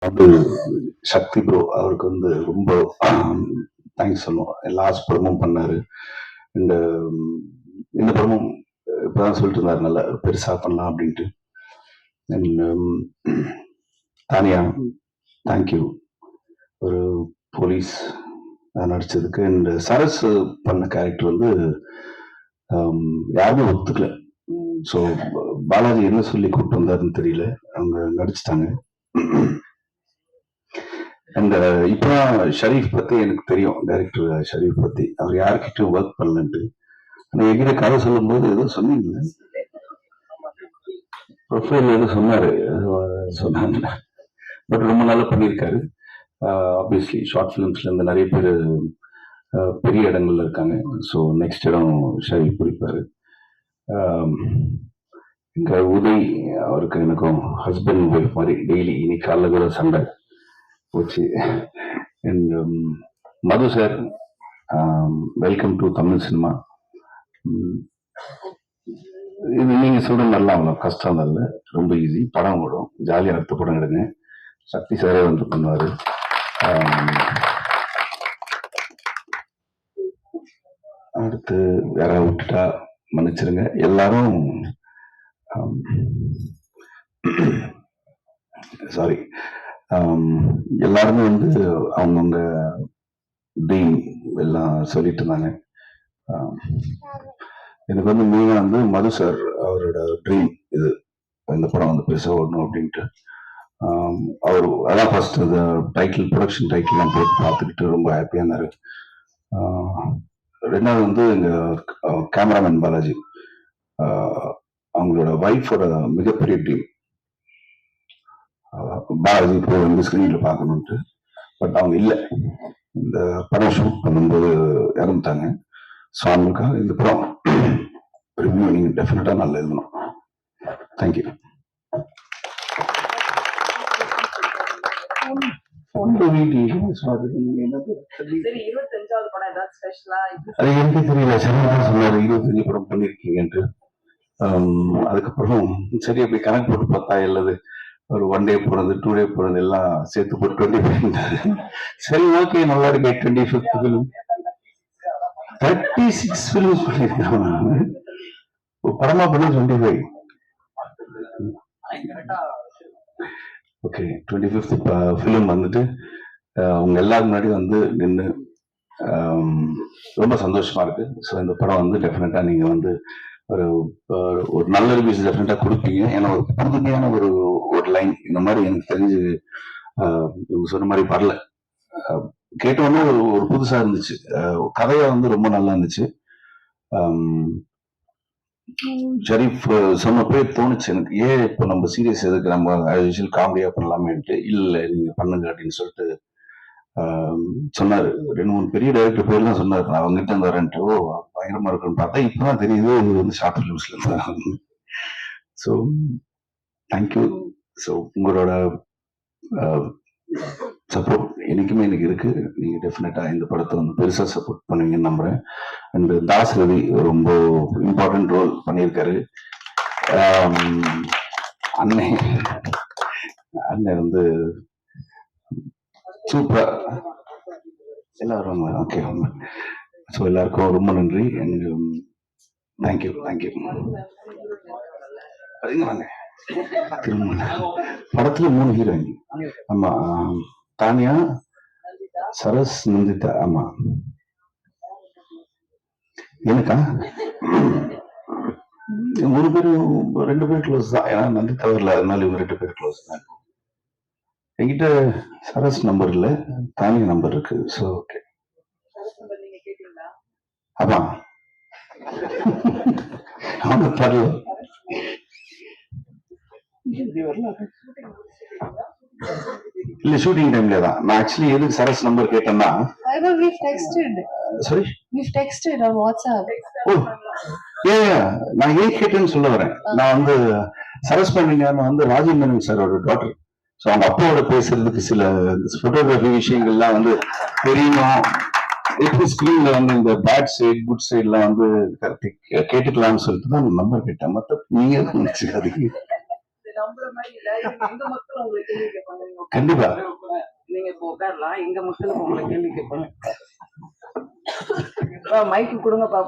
வந்து சக்தி ப்ரோ அவருக்கு வந்து ரொம்ப தேங்க்ஸ் சொல்லுவோம். லாஸ்ட் படமும் பண்ணாரு. இந்த இந்த படமும் இப்பதான் சொல்லிட்டு இருந்தாரு நல்லா பெருசா பண்ணலாம் அப்படின்ட்டு. தானியா தேங்க்யூ ஒரு போலீஸ் நடிச்சதுக்கு. அண்ட் சரஸ் பண்ண கேரக்டர் வந்து யாருமே ஒத்துக்கல. ஸோ பாலாஜி என்ன சொல்லி கூப்பிட்டு வந்தாருன்னு தெரியல, அவங்க நடிச்சிட்டாங்க. அண்ட் இப்பதான் ஷரீஃப் பத்தி எனக்கு தெரியும், டைரக்டர் ஷரீஃப் பத்தி. அவர் யாருக்கிட்டும் ஒர்க் பண்ணலன்ட்டு என்கிட்ட கதை சொல்லும் போது ஏதோ சொன்னீங்க, ப்ரொஃபைல் ஏதோ சொன்னாரு, சொன்னாங்க. பட் ரொம்ப நல்லா பண்ணியிருக்காரு. ஆப்வியஸ்லி ஷார்ட் ஃபிலிம்ஸ்ல இருந்து நிறைய பேர் பெரிய இடங்கள்ல இருக்காங்க. ஸோ நெக்ஸ்ட் இடம் ஷரீஃப் பிடிப்பாரு. இங்க உதய் அவருக்கு எனக்கும் ஹஸ்பண்ட் ஒய்ஃப் மாதிரி டெய்லி இன்னைக்கு காலைல கூட சண்டை போச்சு. And Madhu sir welcome to Tamil cinema. இது நீங்க சொல்ற நல்லா அவ்வளோ கஷ்டம் இல்லை, ரொம்ப ஈஸி. படம் ஓடும், ஜாலியாக அடுத்த படம் எடுங்க. சக்தி சாரே வந்து பண்ணுவாரு. அடுத்து யாராவது விட்டுட்டா மன்னிச்சிருங்க எல்லாரும். சாரி, எல்லாருமே வந்து அவங்கவுங்க ட்ரீம் எல்லாம் சொல்லிட்டு இருந்தாங்க. எனக்கு வந்து மெயினா வந்து மது சார் அவரோட ட்ரீம் இது, இந்த படம் வந்து பெருசா ஓடணும் அப்படின்ட்டு. அவர் அதான் ஃபர்ஸ்ட் இந்த டைட்டில், ப்ரொடக்ஷன் டைட்டில்லாம் போட்டு பார்த்துக்கிட்டு ரொம்ப ஹாப்பியா இருந்தாரு. ரெண்டாவது வந்து எங்க கேமராமேன் பாலாஜி, அவங்களோட ஒய்ஃபோட மிகப்பெரிய ட்ரீம் பாலாஜி இப்போ இந்த ஸ்கிரீன்ல பார்க்கணுன்ட்டு. பட் அவங்க இல்லை, இந்த படம் ஷூட் பண்ணும்போது இறந்துட்டாங்க. ஸோ அவங்களுக்காக இந்த படம் ரிவ்யூ நீங்க டெஃபினட்டா நல்லா எழுதணும். தேங்க்யூ. அது எனக்கு தெரியல, சரிதான் சொன்னாரு 25 படம் பண்ணிருக்கீங்கன்ட்டு. அதுக்கப்புறம் சரி அப்படி கணக்கு போட்டு பார்த்தா இல்லது ஒரு 1 டே போனது 2 டே போனது எல்லாம் சேர்த்து போட்டு 25. சரி ஓகே நல்லா இருக்கு. 25th ஃபிலிம் 36 ஃபிலிம்ஸ் பண்ணிருக்காங்க. படமா பண்ணி 25. ஓகே 25th ஃபிலிம் வந்துட்டு உங்க எல்லாரும் முன்னாடி வந்து நின்று ரொம்ப சந்தோஷமா இருக்கு. ஸோ இந்த படம் வந்து டெஃபினட்டா நீங்க வந்து ஒரு நல்ல ரிவ்யூஸ் டெஃபினட்டா கொடுப்பீங்க. ஏன்னா ஒரு புதுமையான ஒரு லைன் இந்த மாதிரி எனக்கு தெரிஞ்சு இவங்க சொன்ன மாதிரி வரல. கேட்டோன்னே ஒரு புதுசா இருந்துச்சு. கதையா வந்து ரொம்ப நல்லா இருந்துச்சு. ஷரீஃப் சொன்னப்பே தோணுச்சு எனக்கு, ஏன் இப்போ நம்ம சீரியஸ் எதுக்கு, நம்ம யூஷுவல் காமெடியா பண்ணலாமேன்ட்டு. இல்லை நீங்க பண்ணுங்க அப்படின்னு சொல்லிட்டு சொன்னாரு. 2-3 பெரிய டைரக்டர் பேர் தான் சொன்னாரு. நான் அவங்ககிட்ட இருந்து வரேன்ட்டு. ஓ பயங்கரமா இருக்குன்னு பார்த்தா இப்பதான் தெரியுது இது வந்து ஷார்ட் ஃபிலிம்ஸ்ல இருந்தாங்க. So thank you. ஸோ உங்களோட சப்போர்ட் என்னைக்குமே எனக்கு இருக்கு. நீங்க டெஃபினட்டா இந்த படத்தை வந்து பெருசா சப்போர்ட் பண்ணுவீங்கன்னு நம்புறேன். அண்ட் தாஸ் ரவி ரொம்ப இம்பார்ட்டன்ட் ரோல் பண்ணியிருக்காரு. அண்ணன் வந்து சூப்பர். எல்லாரும் ஓகே. ஸோ எல்லாருக்கும் ரொம்ப நன்றி. And thank you thank you. வாங்க திரும்ப படத்துல 3 ஹீரோயின். ஆமா, தானியா, சரஸ், நந்திதா. ஆமா எனக்கா 3 பேரும் 2 பேர் க்ளோஸ் தான். ஏன்னா நந்திதா வரல, அதனால இவங்க 2 பேர் க்ளோஸ் தான். என்கிட்ட சரஸ் நம்பர் இல்ல, தானியா நம்பர் இருக்கு. So okay. ஆமா அவங்க தரல. இல்ல ஷூட்டிங் டைம்ல தான். நான் ஆக்சுவலி எதுக்கு சரஸ் நம்பர் கேட்டேன்னா, சாரி texted on WhatsApp. ஓ நான் ஏன் கேட்டேன்னு சொல்ல வரேன். நான் வந்து சரஸ் பண்ணிங்கன்னா வந்து ராஜேந்திரன் சாரோட டாட்டர். ஸோ அவங்க அப்பாவோட பேசுறதுக்கு சில போட்டோகிராஃபி விஷயங்கள்லாம் வந்து தெரியணும். எப்படி ஸ்கிரீன்ல வந்து இந்த பேட் சைட் குட் சைட்லாம் வந்து கேட்டுக்கலாம்னு சொல்லிட்டு தான் நம்பர் கேட்டேன். மற்ற நீங்க தான் நினைச்சுக்காதீங்க. நம்புற மாதிரி இல்ல. எங்க மக்கள் உங்களை கேள்வி கேட்பாங்க. கண்டிப்பா. நீங்க இப்போ உட்காரலாம். எங்க மக்களுக்கு உங்களை கேள்வி கேட்பாங்க. மைக்கு கொடுங்கப்பா.